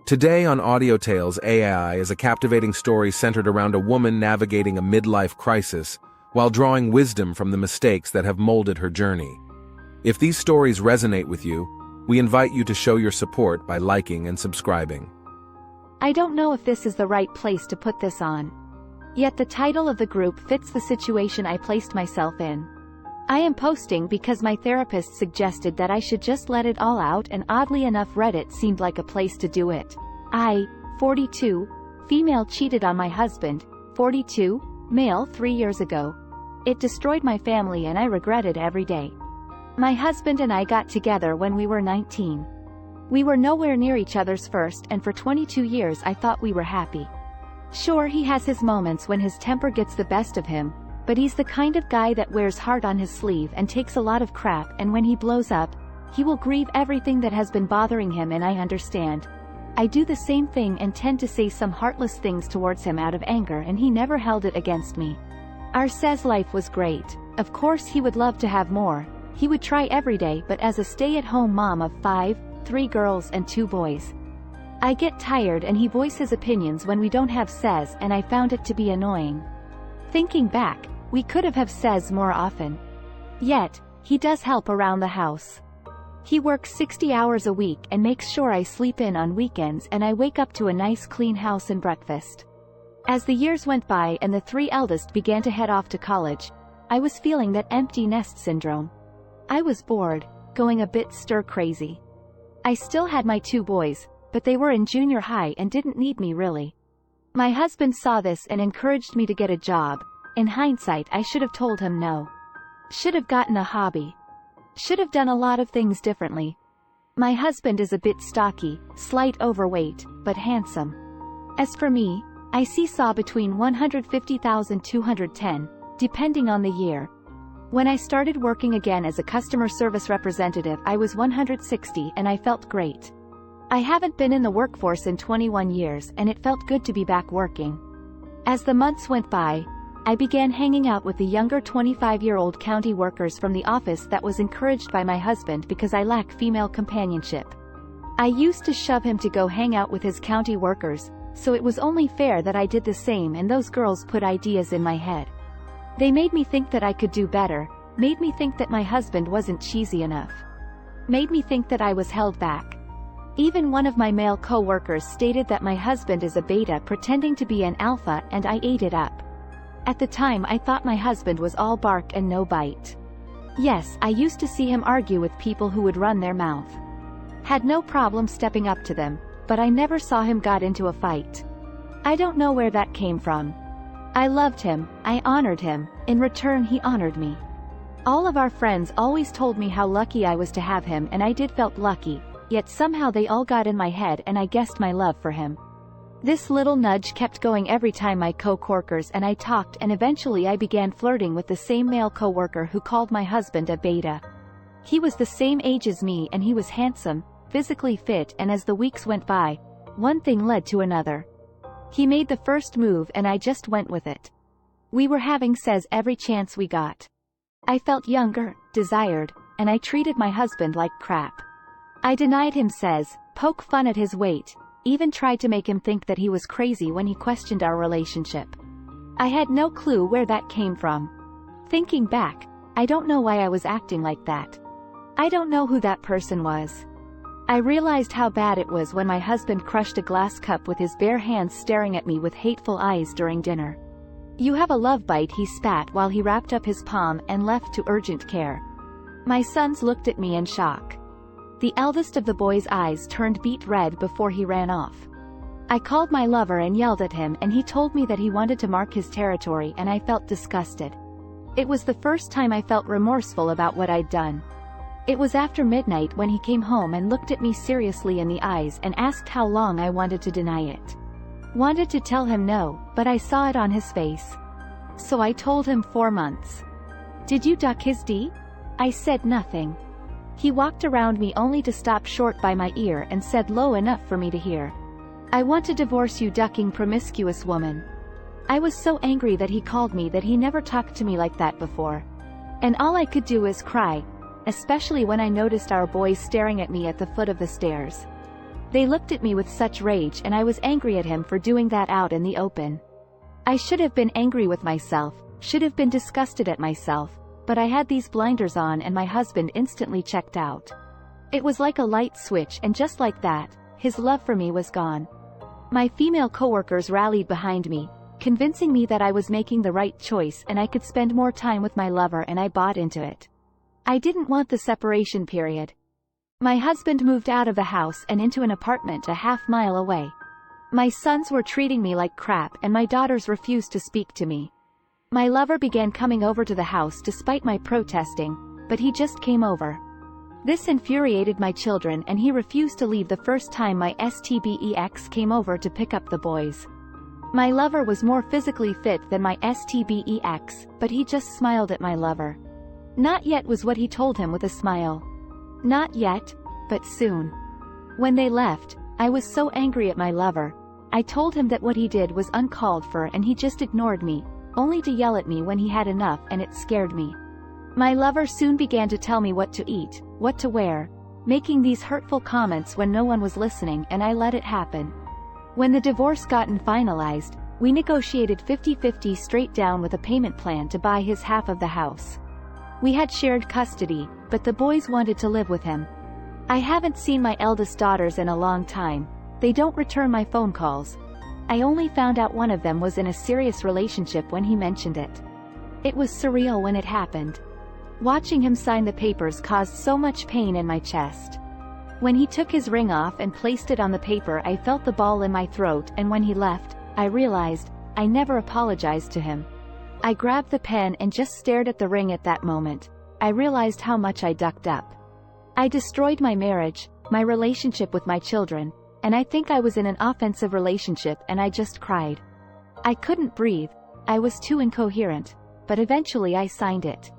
Today on Audio Tales AI is a captivating story centered around a woman navigating a midlife crisis while drawing wisdom from the mistakes that have molded her journey. If these stories resonate with you, we invite you to show your support by liking and subscribing. I don't know if this is the right place to put this on. Yet the title of the group fits the situation I placed myself in. I am posting because my therapist suggested that I should just let it all out, and oddly enough Reddit seemed like a place to do it. I, 42, female, cheated on my husband, 42, male, 3 years ago. It destroyed my family and I regret it every day. My husband and I got together when we were 19. We were nowhere near each other's first, and for 22 years I thought we were happy. Sure, he has his moments when his temper gets the best of him, but he's the kind of guy that wears heart on his sleeve and takes a lot of crap, and when he blows up, he will grieve everything that has been bothering him, and I understand. I do the same thing and tend to say some heartless things towards him out of anger, and he never held it against me. Our says life was great. Of course he would love to have more. He would try every day, but as a stay-at-home mom of 5, 3 girls and 2 boys, I get tired and he voices opinions when we don't have says, and I found it to be annoying. Thinking back, we could have says more often. Yet, he does help around the house. He works 60 hours a week and makes sure I sleep in on weekends, and I wake up to a nice clean house and breakfast. As the years went by and the 3 eldest began to head off to college, I was feeling that empty nest syndrome. I was bored, going a bit stir-crazy. I still had my 2 boys, but they were in junior high and didn't need me really. My husband saw this and encouraged me to get a job. In hindsight, I should have told him no. Should have gotten a hobby. Should have done a lot of things differently. My husband is a bit stocky, slight overweight, but handsome. As for me, I saw between 150,000 to 210, depending on the year. When I started working again as a customer service representative, I was 160 and I felt great. I haven't been in the workforce in 21 years and it felt good to be back working. As the months went by, I began hanging out with the younger 25-year-old county workers from the office that was encouraged by my husband because I lack female companionship. I used to shove him to go hang out with his county workers, so it was only fair that I did the same, and those girls put ideas in my head. They made me think that I could do better, made me think that my husband wasn't cheesy enough. Made me think that I was held back. Even one of my male co-workers stated that my husband is a beta pretending to be an alpha, and I ate it up. At the time I thought my husband was all bark and no bite. Yes, I used to see him argue with people who would run their mouth. Had no problem stepping up to them, but I never saw him got into a fight. I don't know where that came from. I loved him, I honored him, in return he honored me. All of our friends always told me how lucky I was to have him, and I did felt lucky, yet somehow they all got in my head and I guessed my love for him. This little nudge kept going every time my co-workers and I talked, and eventually I began flirting with the same male co-worker who called my husband a beta. He was the same age as me and he was handsome, physically fit, and as the weeks went by, one thing led to another. He made the first move and I just went with it. We were having sex every chance we got. I felt younger, desired, and I treated my husband like crap. I denied him sex, poked fun at his weight, even tried to make him think that he was crazy when he questioned our relationship. I had no clue where that came from. Thinking back, I don't know why I was acting like that. I don't know who that person was. I realized how bad it was when my husband crushed a glass cup with his bare hands, staring at me with hateful eyes during dinner. "You have a love bite," he spat while he wrapped up his palm and left to urgent care. My sons looked at me in shock. The eldest of the boys' eyes turned beet red before he ran off. I called my lover and yelled at him, and he told me that he wanted to mark his territory, and I felt disgusted. It was the first time I felt remorseful about what I'd done. It was after midnight when he came home and looked at me seriously in the eyes and asked how long I wanted to deny it. Wanted to tell him no, but I saw it on his face. So I told him 4 months. "Did you duck his D?" I said nothing. He walked around me only to stop short by my ear and said low enough for me to hear, "I want to divorce you, ducking promiscuous woman." I was so angry that he called me that he never talked to me like that before. And all I could do is cry, especially when I noticed our boys staring at me at the foot of the stairs. They looked at me with such rage and I was angry at him for doing that out in the open. I should have been angry with myself, should have been disgusted at myself, but I had these blinders on and my husband instantly checked out. It was like a light switch and just like that, his love for me was gone. My female coworkers rallied behind me, convincing me that I was making the right choice and I could spend more time with my lover, and I bought into it. I didn't want the separation period. My husband moved out of the house and into an apartment a half-mile away. My sons were treating me like crap and my daughters refused to speak to me. My lover began coming over to the house despite my protesting, but he just came over. This infuriated my children and he refused to leave the first time my STBEX came over to pick up the boys. My lover was more physically fit than my STBEX, but he just smiled at my lover. Not yet was what he told him with a smile. Not yet, but soon. When they left, I was so angry at my lover. I told him that what he did was uncalled for and he just ignored me, only to yell at me when he had enough, and it scared me. My lover soon began to tell me what to eat, what to wear, making these hurtful comments when no one was listening, and I let it happen. When the divorce gotten finalized, we negotiated 50-50 straight down with a payment plan to buy his half of the house. We had shared custody, but the boys wanted to live with him. I haven't seen my eldest daughters in a long time. They don't return my phone calls. I only found out one of them was in a serious relationship when he mentioned it. It was surreal when it happened. Watching him sign the papers caused so much pain in my chest. When he took his ring off and placed it on the paper, I felt the ball in my throat, and when he left, I realized I never apologized to him. I grabbed the pen and just stared at the ring. At that moment, I realized how much I ducked up. I destroyed my marriage, my relationship with my children, and I think I was in an offensive relationship, and I just cried. I couldn't breathe, I was too incoherent, but eventually I signed it.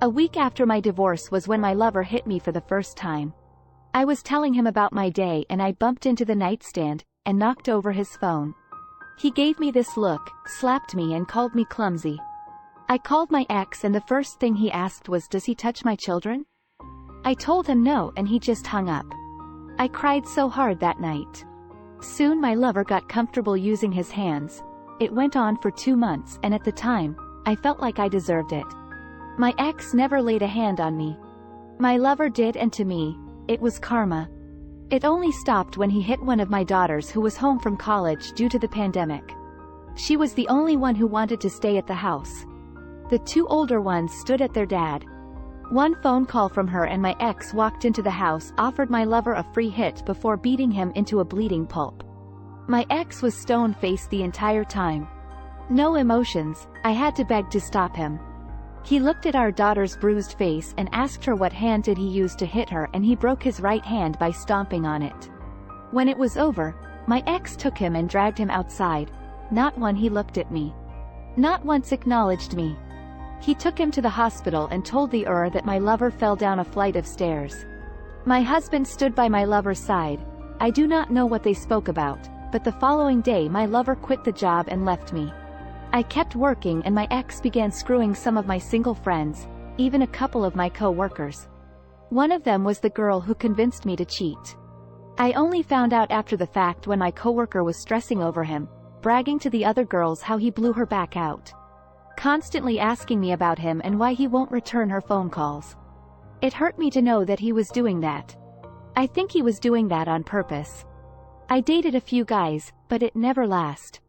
A week after my divorce was when my lover hit me for the first time. I was telling him about my day and I bumped into the nightstand and knocked over his phone. He gave me this look, slapped me and called me clumsy. I called my ex and the first thing he asked was, "Does he touch my children?" I told him no and he just hung up. I cried so hard that night. Soon my lover got comfortable using his hands. It went on for 2 months and at the time, I felt like I deserved it. My ex never laid a hand on me. My lover did, and to me, it was karma. It only stopped when he hit one of my daughters who was home from college due to the pandemic. She was the only one who wanted to stay at the house. The 2 older ones stood at their dad. One phone call from her and my ex walked into the house, offered my lover a free hit before beating him into a bleeding pulp. My ex was stone-faced the entire time. No emotions, I had to beg to stop him. He looked at our daughter's bruised face and asked her what hand did he use to hit her, and he broke his right hand by stomping on it. When it was over, my ex took him and dragged him outside. Not once he looked at me. Not once acknowledged me. He took him to the hospital and told the that my lover fell down a flight of stairs. My husband stood by my lover's side. I do not know what they spoke about, but the following day my lover quit the job and left me. I kept working and my ex began screwing some of my single friends, even a couple of my co-workers. One of them was the girl who convinced me to cheat. I only found out after the fact when my coworker was stressing over him, bragging to the other girls how he blew her back out. Constantly asking me about him and why he won't return her phone calls. It hurt me to know that he was doing that. I think he was doing that on purpose. I dated a few guys, but it never lasted.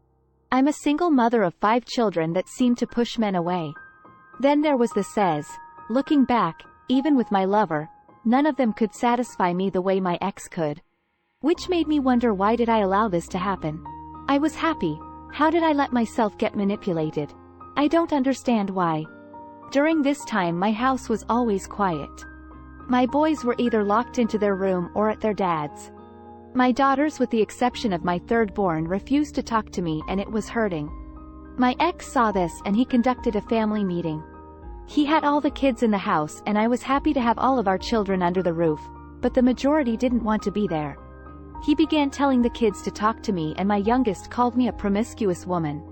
I'm a single mother of 5 children that seemed to push men away. Then there was the says. Looking back, even with my lover, none of them could satisfy me the way my ex could. Which made me wonder, why did I allow this to happen? I was happy. How did I let myself get manipulated? I don't understand why. During this time my house was always quiet. My boys were either locked into their room or at their dad's. My daughters, with the exception of my third-born, refused to talk to me, and it was hurting. My ex saw this and he conducted a family meeting. He had all the kids in the house and I was happy to have all of our children under the roof, but the majority didn't want to be there. He began telling the kids to talk to me and my youngest called me a promiscuous woman.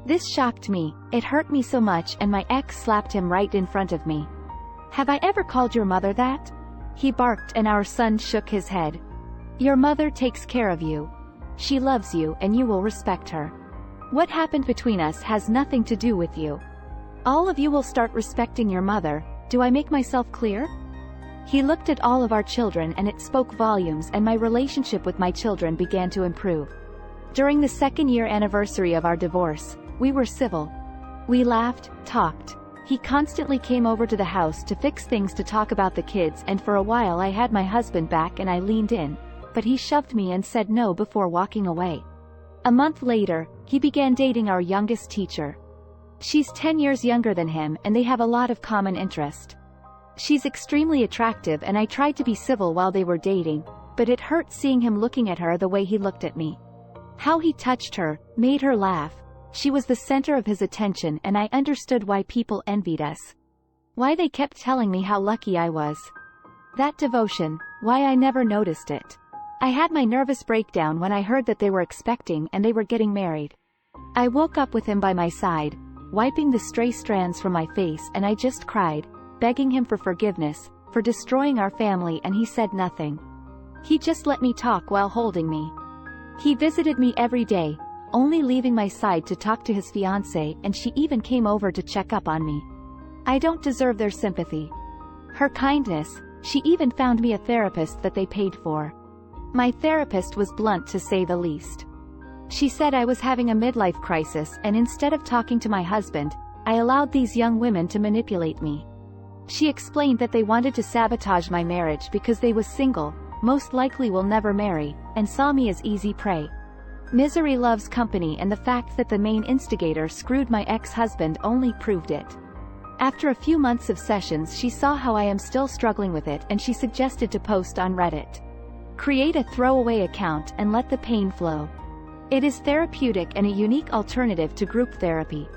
This shocked me, it hurt me so much, and my ex slapped him right in front of me. "Have I ever called your mother that?" He barked and our son shook his head. Your mother takes care of you. She loves you and you will respect her. What happened between us has nothing to do with you. All of you will start respecting your mother. Do I make myself clear? He looked at all of our children and it spoke volumes, and my relationship with my children began to improve. During the 2nd-year anniversary of our divorce, we were civil. We laughed, talked. He constantly came over to the house to fix things, to talk about the kids, and for a while I had my husband back and I leaned in, but he shoved me and said no before walking away. A month later, he began dating our youngest teacher. She's 10 years younger than him and they have a lot of common interest. She's extremely attractive and I tried to be civil while they were dating, but it hurt seeing him looking at her the way he looked at me. How he touched her, made her laugh. She was the center of his attention and I understood why people envied us. Why they kept telling me how lucky I was. That devotion, why I never noticed it. I had my nervous breakdown when I heard that they were expecting and they were getting married. I woke up with him by my side, wiping the stray strands from my face, and I just cried, begging him for forgiveness, for destroying our family, and he said nothing. He just let me talk while holding me. He visited me every day, only leaving my side to talk to his fiancée, and she even came over to check up on me. I don't deserve their sympathy. Her kindness, she even found me a therapist that they paid for. My therapist was blunt to say the least. She said I was having a midlife crisis, and instead of talking to my husband, I allowed these young women to manipulate me. She explained that they wanted to sabotage my marriage because they was single, most likely will never marry, and saw me as easy prey. Misery loves company, and the fact that the main instigator screwed my ex-husband only proved it. After a few months of sessions, she saw how I am still struggling with it and she suggested to post on Reddit. Create a throwaway account and let the pain flow. It is therapeutic and a unique alternative to group therapy.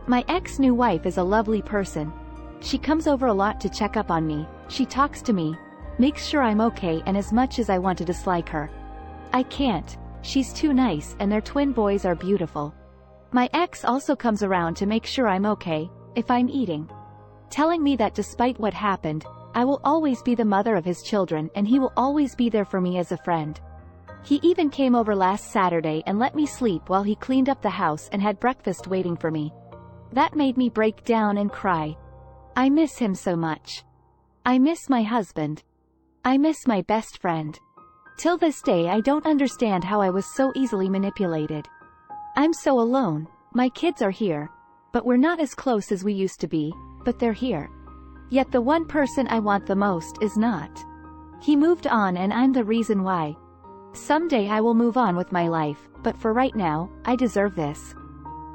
My ex-new wife is a lovely person. She comes over a lot to check up on me, she talks to me, makes sure I'm okay, and as much as I want to dislike her, I can't. She's too nice and their twin boys are beautiful. My ex also comes around to make sure I'm okay, if I'm eating. Telling me that despite what happened, I will always be the mother of his children and he will always be there for me as a friend. He even came over last Saturday and let me sleep while he cleaned up the house and had breakfast waiting for me. That made me break down and cry. I miss him so much. I miss my husband. I miss my best friend. Till this day I don't understand how I was so easily manipulated. I'm so alone. My kids are here. But we're not as close as we used to be, but they're here. Yet the one person I want the most is not. He moved on and I'm the reason why. Someday I will move on with my life, but for right now, I deserve this.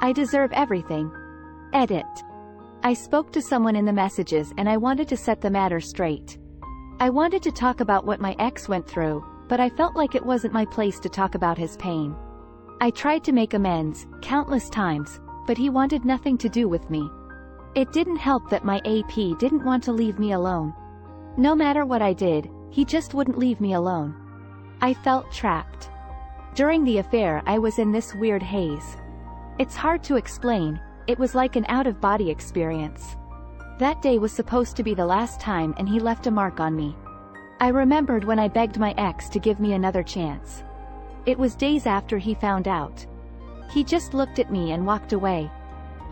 I deserve everything. Edit. I spoke to someone in the messages and I wanted to set the matter straight. I wanted to talk about what my ex went through, but I felt like it wasn't my place to talk about his pain. I tried to make amends, countless times, but he wanted nothing to do with me. It didn't help that my AP didn't want to leave me alone. No matter what I did, he just wouldn't leave me alone. I felt trapped. During the affair I was in this weird haze. It's hard to explain, it was like an out-of-body experience. That day was supposed to be the last time and he left a mark on me. I remembered when I begged my ex to give me another chance. It was days after he found out. He just looked at me and walked away.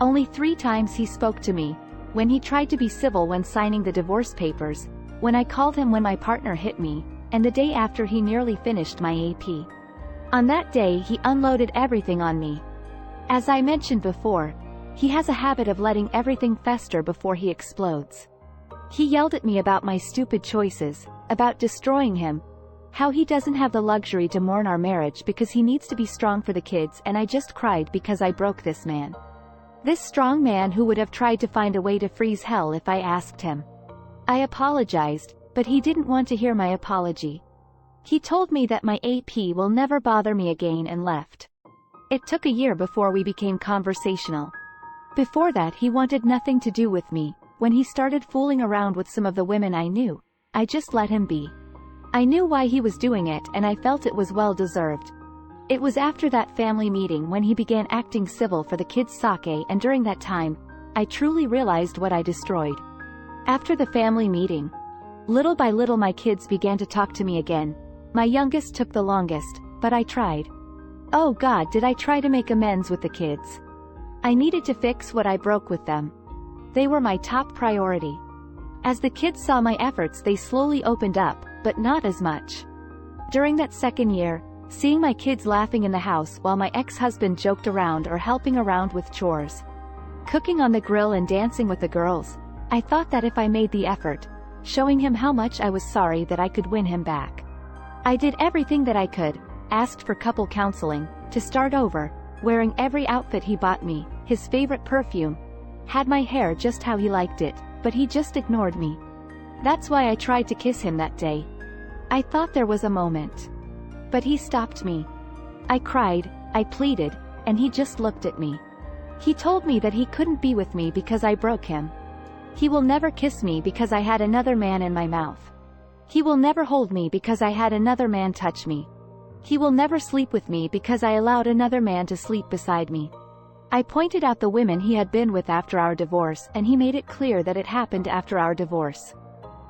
Only 3 times he spoke to me, when he tried to be civil when signing the divorce papers, when I called him when my partner hit me, and the day after he nearly finished my AP. On that day he unloaded everything on me. As I mentioned before, he has a habit of letting everything fester before he explodes. He yelled at me about my stupid choices, about destroying him, how he doesn't have the luxury to mourn our marriage because he needs to be strong for the kids, and I just cried because I broke this man. This strong man who would have tried to find a way to freeze hell if I asked him. I apologized, but he didn't want to hear my apology. He told me that my AP will never bother me again and left. It took a year before we became conversational. Before that he wanted nothing to do with me. When he started fooling around with some of the women I knew, I just let him be. I knew why he was doing it and I felt it was well deserved. It was after that family meeting when he began acting civil for the kids' sake, and during that time, I truly realized what I destroyed. After the family meeting, little by little my kids began to talk to me again. My youngest took the longest, but I tried. Oh God, did I try to make amends with the kids. I needed to fix what I broke with them. They were my top priority. As the kids saw my efforts, they slowly opened up, but not as much. During that second year, seeing my kids laughing in the house while my ex-husband joked around or helping around with chores, cooking on the grill and dancing with the girls, I thought that if I made the effort, showing him how much I was sorry, that I could win him back. I did everything that I could, asked for couple counseling, to start over, wearing every outfit he bought me, his favorite perfume, had my hair just how he liked it, but he just ignored me. That's why I tried to kiss him that day. I thought there was a moment. But he stopped me. I cried, I pleaded, and he just looked at me. He told me that he couldn't be with me because I broke him. He will never kiss me because I had another man in my mouth. He will never hold me because I had another man touch me. He will never sleep with me because I allowed another man to sleep beside me. I pointed out the women he had been with after our divorce, and he made it clear that it happened after our divorce.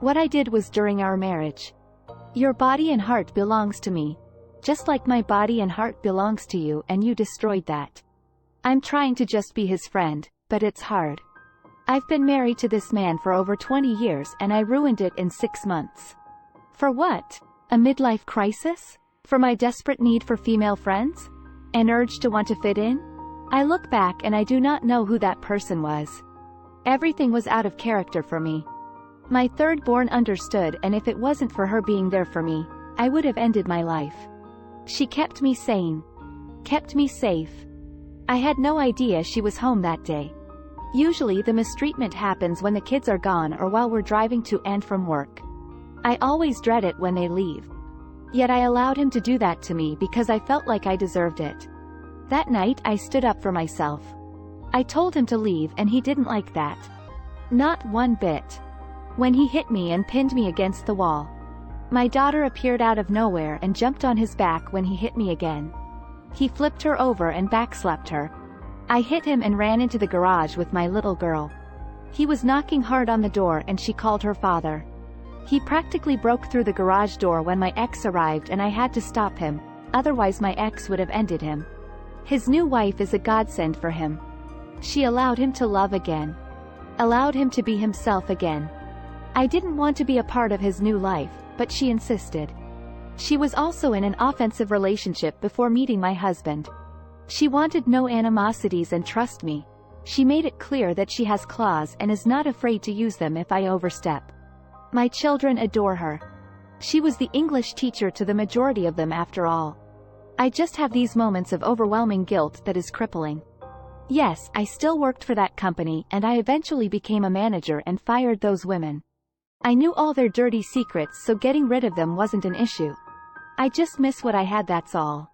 What I did was during our marriage. Your body and heart belongs to me, just like my body and heart belongs to you, and you destroyed that. I'm trying to just be his friend, but it's hard. I've been married to this man for over 20 years and I ruined it in 6 months. For what? A midlife crisis? For my desperate need for female friends? An urge to want to fit in? I look back and I do not know who that person was. Everything was out of character for me. My third-born understood, and if it wasn't for her being there for me, I would have ended my life. She kept me sane. Kept me safe. I had no idea she was home that day. Usually the mistreatment happens when the kids are gone or while we're driving to and from work. I always dread it when they leave. Yet I allowed him to do that to me because I felt like I deserved it. That night I stood up for myself. I told him to leave and he didn't like that. Not one bit. When he hit me and pinned me against the wall. My daughter appeared out of nowhere and jumped on his back when he hit me again. He flipped her over and backslapped her. I hit him and ran into the garage with my little girl. He was knocking hard on the door and she called her father. He practically broke through the garage door when my ex arrived and I had to stop him, otherwise my ex would have ended him. His new wife is a godsend for him. She allowed him to love again. Allowed him to be himself again. I didn't want to be a part of his new life, but she insisted. She was also in an offensive relationship before meeting my husband. She wanted no animosities and trust me. She made it clear that she has claws and is not afraid to use them if I overstep. My children adore her. She was the English teacher to the majority of them after all. I just have these moments of overwhelming guilt that is crippling. Yes, I still worked for that company and I eventually became a manager and fired those women. I knew all their dirty secrets, so getting rid of them wasn't an issue. I just miss what I had, that's all.